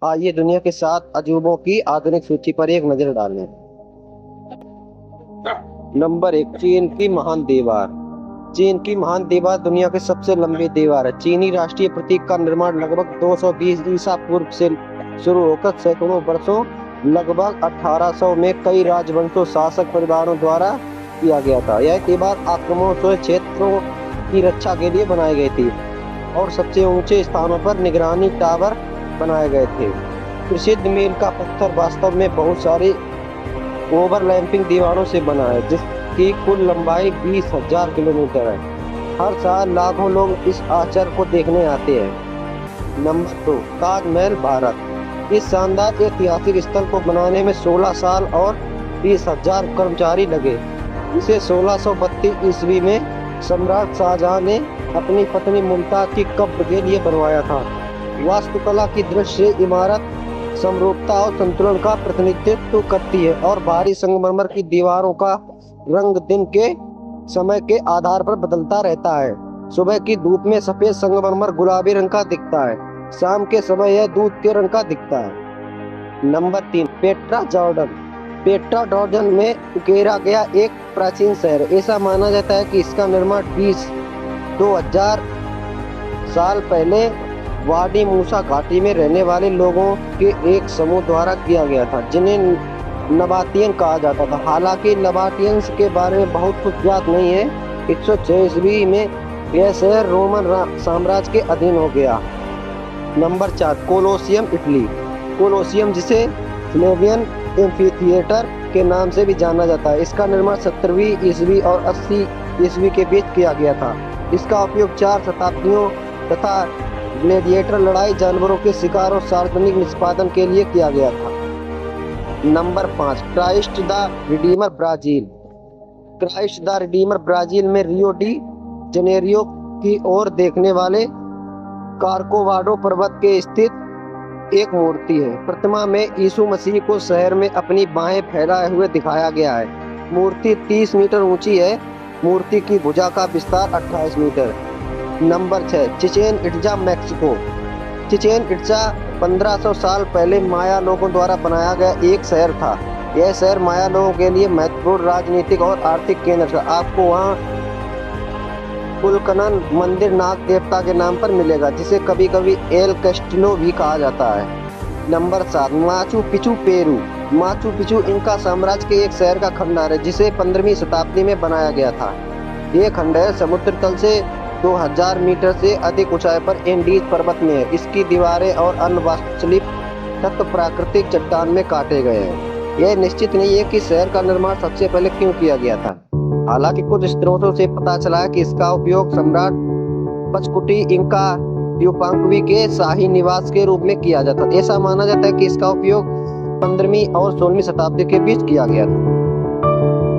आइए दुनिया के 7 अजूबों की आधुनिक सूची पर एक नजर डालें। नंबर 1, चीन की महान दीवार। चीन की महान दीवार दुनिया के सबसे लंबी दीवार है। चीनी राष्ट्रीय प्रतीक का निर्माण लगभग 220 ईसा पूर्व से शुरू होकर सैकड़ों वर्षों लगभग 1800 में कई राजवंशों शासक परिवारों द्वारा किया गया था। यह दीवार आक्रमणों से क्षेत्रों की रक्षा के लिए बनाई गई थी और सबसे ऊंचे स्थानों पर निगरानी टावर बनाए गए थे। प्रसिद्ध मील का पत्थर वास्तव में बहुत सारी ओवरलैपिंग दीवारों से बना है, जिसकी कुल लंबाई 20,000 किलोमीटर है। हर साल लाखों लोग इस आश्चर्य को देखने आते हैं। नंबर 2, ताजमहल भारत। इस शानदार ऐतिहासिक स्थल को बनाने में 16 साल और 20,000 कर्मचारी लगे। इसे 1632 ईस्वी में सम्राट शाहजहां ने अपनी पत्नी मुमताज की कब्र के लिए बनवाया था। वास्तुकला की दृश्य इमारत समरूपता और संतुलन का प्रतिनिधित्व करती है और भारी संगमरमर की दीवारों का रंग दिन के समय के आधार पर बदलता रहता है। सुबह की धूप में सफेद संगमरमर गुलाबी रंग का दिखता है, शाम के समय यह दूध के रंग का दिखता है। Number 3, Petra Jordan. Petra Jordan में उकेरा गया एक प्राचीन शहर। ऐसा माना जाता है कि इसका निर्माण 2000 साल पहले वाडी मूसा घाटी में रहने वाले लोगों के एक समूह द्वारा किया गया था, जिन्हें नबातियन कहा जाता था। हालांकि नबातियंस के बारे में बहुत कुछ ज्ञात नहीं है। 106 ईस्वी में यह शहर रोमन साम्राज्य के अधीन हो गया। Number 4, Colosseum Italy. कोलोसियम, जिसे फ्लेवियन एम्फीथिएटर के नाम से भी जाना जाता है, इसका निर्माण 17वीं ईस्वी और 80 ईस्वी के बीच किया गया था। इसका उपयोग 4 शताब्दियों तथा ग्लैडिएटर लड़ाई, जानवरों के शिकार और सार्वजनिक निष्पादन के लिए किया गया था। Number 5, Christ the Redeemer Brazil. Christ the Redeemer Brazil में रियो डी जनेरियो की ओर देखने वाले कार्कोवाडो पर्वत के स्थित एक मूर्ति है। प्रतिमा में यीशु मसीह को शहर में अपनी बाहें फैलाए हुए दिखाया गया है। मूर्ति 30 मीटर ऊंची है। मूर्ति की भुजा का विस्तार 28 metre. Number 6, Chichen Itza, Mexico. Chichen Itza 1500 साल पहले माया लोगों द्वारा बनाया गया एक शहर था। यह शहर माया लोगों के लिए महत्वपूर्ण राजनीतिक और आर्थिक केंद्र था। आपको वहाँ कुलकनन मंदिर नाग देवता के नाम पर मिलेगा, जिसे कभी कभी एल कैस्टिलो भी कहा जाता है। Number 7, Machu Picchu, Peru. Machu Picchu Inca साम्राज्य के एक शहर का खंडहर है, जिसे 15वीं शताब्दी में बनाया गया था। ये खंडहर समुद्र तल से 2000 मीटर से अधिक ऊंचाई पर एंडीज पर्वत में है। इसकी दीवारें और अन्य वास्तुशिल्प तत्व प्राकृतिक चट्टान में काटे गए हैं। यह निश्चित नहीं है कि शहर का निर्माण सबसे पहले क्यों किया गया था। हालांकि कुछ स्रोतों से पता चला है कि इसका उपयोग सम्राट पचकुटी इंका यूपांक्वी के शाही निवास के रूप में किया जाता था। ऐसा माना जाता है कि इसका उपयोग 15वीं और 16वीं शताब्दी के बीच किया गया था।